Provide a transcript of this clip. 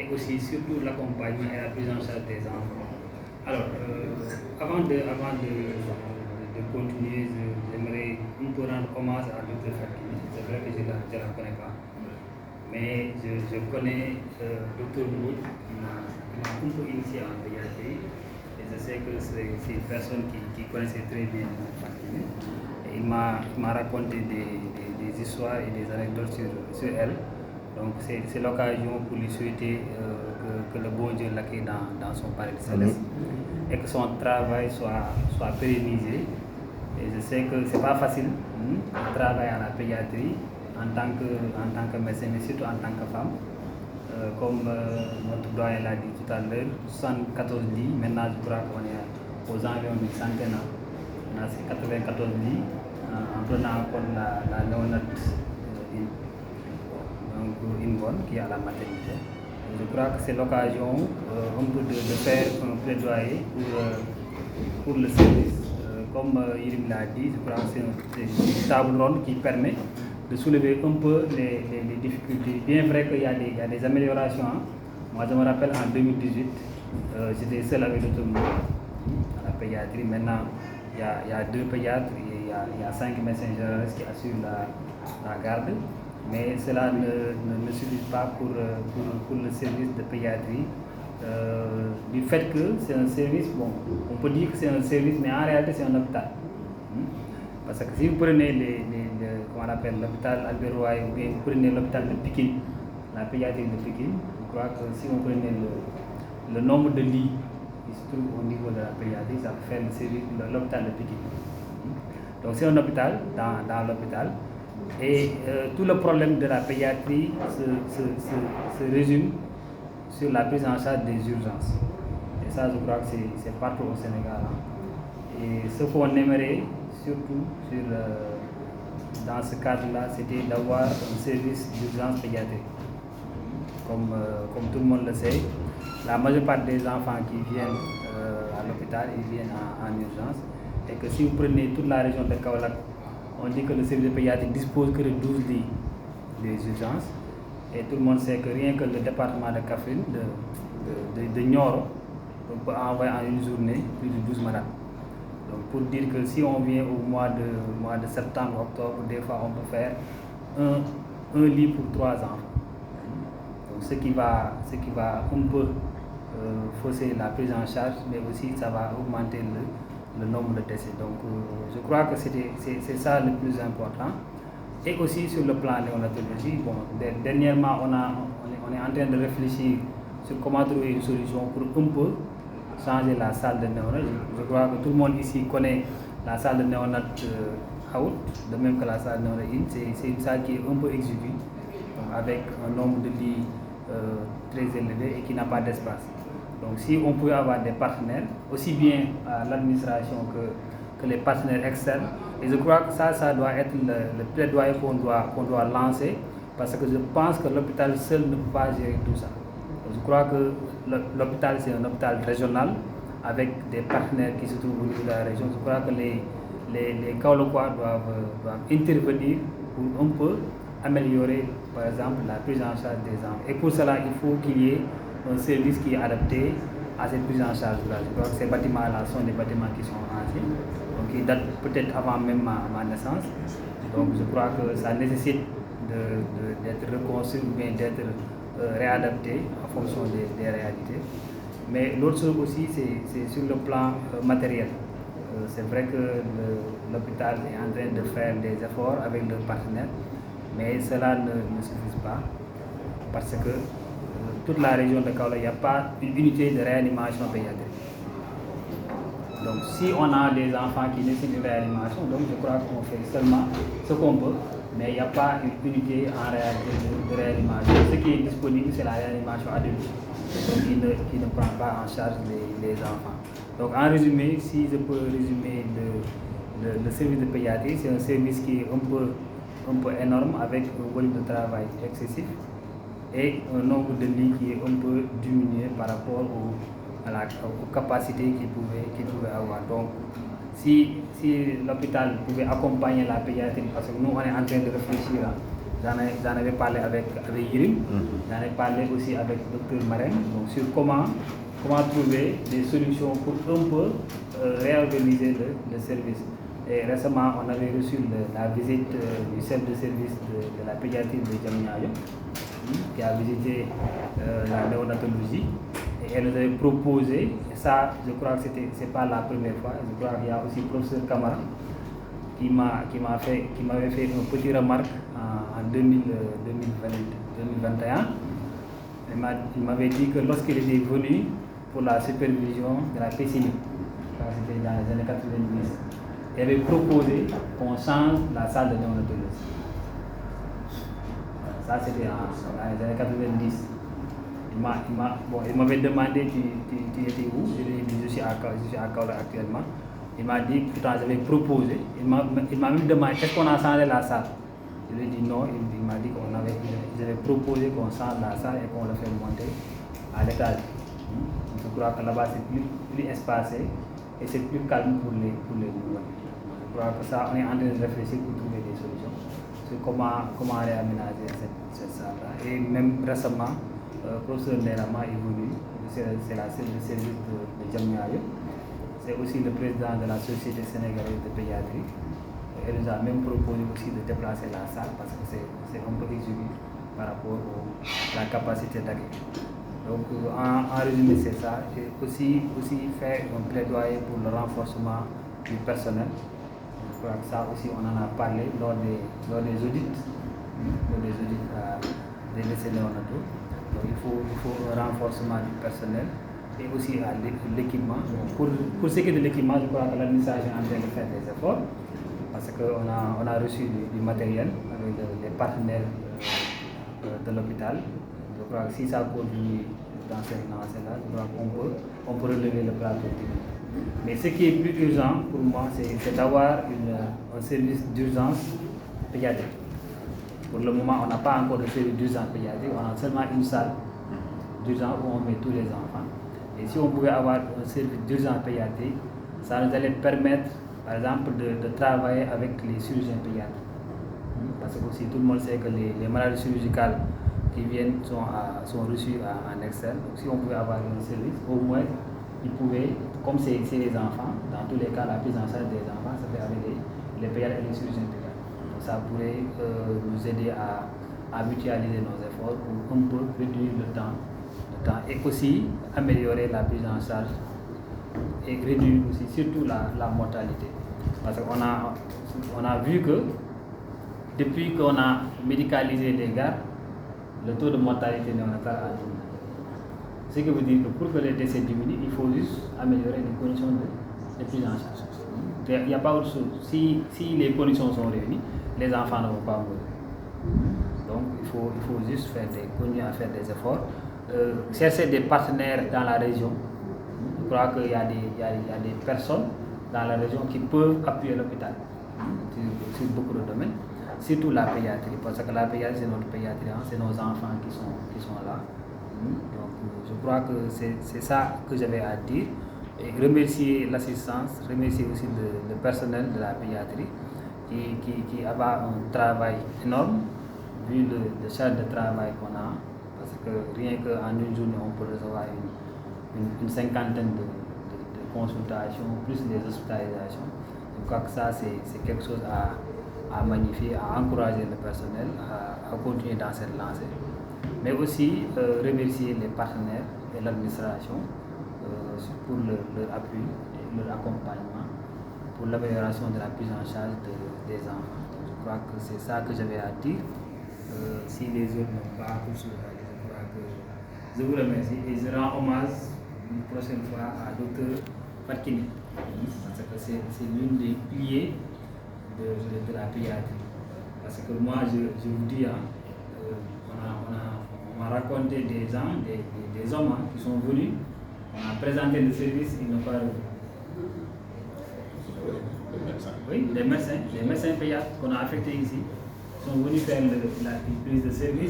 et aussi surtout l'accompagnement et la prise en charge des enfants. Alors, avant de continuer, j'aimerais un peu rendre hommage à Dr Fatih. C'est vrai que je ne la connais pas, mais je connais Dr Moud qui m'a un peu initié en pédiatrie. Et je sais que c'est une personne qui connaissait très bien Fatih. Il m'a raconté des histoires et des anecdotes sur elle. Donc c'est l'occasion pour lui souhaiter que le bon Dieu l'accueille dans son paradis céleste et que son travail soit pérennisé. Et je sais que ce n'est pas facile de travailler à la pédiatrie en tant que médecin, mais surtout en tant que femme. Comme notre doyen l'a dit tout à l'heure, 74 lits, maintenant je crois qu'on est aux environs d'une centaine. On a 94 lits en prenant en compte la néonate une bonne qui est à la maternité. Je crois que c'est l'occasion un peu de faire un plaidoyer pour le service. Comme Yirim l'a dit, je crois que c'est une table ronde qui permet de soulever un peu les difficultés. Bien vrai qu'il y a des améliorations. Moi, je me rappelle en 2018, j'étais seul avec le monde à la pédiatrie. Maintenant, il y a 2 pédiatres et il y a 5 médecins généralistes qui assurent la garde. Mais cela ne suffit pas pour le service de pédiatrie. Du fait que c'est un service, bon, on peut dire que c'est un service, mais en réalité c'est un hôpital. Parce que si vous prenez comment on appelle l'hôpital Albert Royer ou bien vous prenez l'hôpital de Pikine, la pédiatrie de Pikine, je crois que si on prenait le nombre de lits qui se trouvent au niveau de la pédiatrie, ça fait le service de l'hôpital de Pikine. Donc c'est un hôpital dans l'hôpital. Et tout le problème de la pédiatrie se résume sur la prise en charge des urgences. Et ça, je crois que c'est partout au Sénégal. Et ce qu'on aimerait, surtout dans ce cadre-là, c'était d'avoir un service d'urgence pédiatrique. Comme tout le monde le sait, la majeure partie des enfants qui viennent à l'hôpital, ils viennent en urgence. Et que si vous prenez toute la région de Kaolack, on dit que le service de pédiatrie dispose que de 12 lits des urgences. Et tout le monde sait que rien que le département de Kaffrine, de Nioro, on peut envoyer en une journée plus de 12 malades. Donc pour dire que si on vient au mois de septembre, octobre, des fois on peut faire un lit pour 3 enfants. Donc ce qui va un peu fausser la prise en charge, mais aussi ça va augmenter le nombre de décès. Donc je crois que c'est ça le plus important. Et aussi sur le plan néonatologie, bon, dernièrement on est en train de réfléchir sur comment trouver une solution pour un peu changer la salle de néonat. Je crois que tout le monde ici connaît la salle de néonat out, de même que la salle de néonat in. C'est une salle qui est un peu exiguë, avec un nombre de lits très élevé et qui n'a pas d'espace. Donc si on pouvait avoir des partenaires, aussi bien à l'administration que les partenaires externes, et je crois que ça doit être le plaidoyer qu'on doit lancer, parce que je pense que l'hôpital seul ne peut pas gérer tout ça. Donc je crois que l'hôpital c'est un hôpital régional avec des partenaires qui se trouvent au niveau de la région. Je crois que les Kaolackois doivent intervenir pour un peu améliorer par exemple la prise en charge des enfants. Et pour cela, il faut qu'il y ait un service qui est adapté à cette prise en charge-là. Je crois que ces bâtiments-là sont des bâtiments qui sont anciens, donc qui datent peut-être avant même ma naissance. Donc je crois que ça nécessite d'être reconstruit ou bien d'être réadapté en fonction des réalités. Mais l'autre chose aussi, c'est sur le plan matériel. C'est vrai que l'hôpital est en train de faire des efforts avec leurs partenaires, mais cela ne suffit pas, parce que toute la région de Kaolack, il n'y a pas une unité de réanimation pédiatrique. Donc si on a des enfants qui nécessitent une réanimation, donc je crois qu'on fait seulement ce qu'on peut, mais il n'y a pas une unité en réalité de réanimation. Ce qui est disponible, c'est la réanimation adulte, donc qui ne prend pas en charge les enfants. Donc en résumé, si je peux résumer le service de pédiatrie, c'est un service qui est un peu énorme, avec un volume de travail excessif et un nombre de lits qui est un peu diminué par rapport aux capacités qu'il pouvait avoir. Donc si l'hôpital pouvait accompagner la pédiatrie, parce que nous on est en train de réfléchir j'en avais parlé avec Yirim, j'en ai parlé aussi avec Dr Marem, donc sur comment trouver des solutions pour un peu réorganiser le service. Et récemment, on avait reçu la visite du chef de service de la pédiatrie de Diamniadio, qui a visité la néonatologie, et elle nous avait proposé, et ça je crois que c'est pas la première fois, je crois qu'il y a aussi le professeur Camara qui m'avait fait une petite remarque en 2021. Il m'avait dit que lorsqu'il était venu pour la supervision de la PCI, c'était dans les années 90, il avait proposé qu'on change la salle de néonatologie. Ça c'était dans les années 90. Il m'avait demandé tu étais où? Je lui ai dit je suis à Kaolack actuellement. Il m'a dit que pourtant j'avais proposé. Il m'a même demandé est-ce qu'on a changé la salle. Je lui ai dit non. Il m'a dit qu'ils avaient proposé qu'on change la salle et qu'on le fait monter à l'étage. Je crois que là-bas c'est plus espacé et c'est plus calme pour les nouveaux. Je crois que ça, on est en train de réfléchir pour trouver des solutions sur comment réaménager cette salle-là. Et même récemment, le professeur Nerama est venu, c'est la chef de service de Diamniadio. C'est aussi le président de la Société sénégalaise de pédiatrie. Elle nous a même proposé aussi de déplacer la salle parce que c'est un peu exigu par rapport à la capacité d'accueil. Donc en résumé c'est ça. Et aussi faire un plaidoyer pour le renforcement du personnel. Je crois que ça aussi on en a parlé lors des audits des lycées néonataux. Donc il faut un renforcement du personnel et aussi à l'équipement. Pour ce qui est de l'équipement, je crois que l'administration est en train de faire des efforts parce qu'on a reçu du matériel avec les partenaires de l'hôpital. Je crois que si ça continue dans cette lancée-là, je crois qu'on peut relever le plateau. Mais ce qui est plus urgent pour moi, c'est d'avoir un service d'urgence pédiatrique. Pour le moment, on n'a pas encore de service d'urgence pédiatrique, on a seulement une salle d'urgence où on met tous les enfants. Et si on pouvait avoir un service d'urgence pédiatrique, ça nous allait permettre, par exemple, de travailler avec les chirurgiens pédiatriques. Parce que aussi tout le monde sait que les maladies chirurgicales qui viennent sont reçues en externe. Donc si on pouvait avoir un service, au moins, ils pouvaient, comme c'est les enfants, dans tous les cas, la prise en charge des enfants, ça fait avec les pédiatres et les chirurgiens pédiatriques. Donc ça pourrait nous aider à mutualiser nos efforts pour un peu réduire le temps et aussi améliorer la prise en charge et réduire aussi surtout la mortalité. Parce qu'on a vu que depuis qu'on a médicalisé les gardes, le taux de mortalité néonatale a diminué. Ce qui veut dire que pour que les décès diminuent, il faut juste améliorer les conditions de prise en charge. Il n'y a pas autre chose. Si les conditions sont réunies, les enfants ne vont pas mourir. Donc il faut juste continuer à faire des efforts. Chercher des partenaires dans la région. Je crois qu'il y a des personnes dans la région qui peuvent appuyer l'hôpital sur beaucoup de domaines, surtout la pédiatrie, parce que la pédiatrie c'est notre pédiatrie, c'est nos enfants qui sont là. Donc je crois que c'est ça que j'avais à dire. Et remercier l'assistance, remercier aussi le personnel de la pédiatrie qui a un travail énorme vu le charge de travail qu'on a. Parce que rien qu'en une journée, on peut recevoir une cinquantaine de consultations, plus les hospitalisations. Je crois que ça, c'est quelque chose à magnifier, à encourager le personnel, à continuer dans cette lancée. Mais aussi remercier les partenaires et l'administration pour leur appui et leur accompagnement pour l'amélioration de la prise en charge des enfants. Donc, je crois que c'est ça que j'avais à dire. Si les autres n'ont pas poursuivi, je vous remercie et je rends hommage une prochaine fois à Dr Fatkini, parce que c'est l'une des piliers de la pédiatrie. Parce que moi, je vous dis, on m'a raconté des gens, des hommes qui sont venus, on a présenté le service, ils n'ont pas revu. Oui, des médecins pédiatres qu'on a affectés ici sont venus faire la prise de service.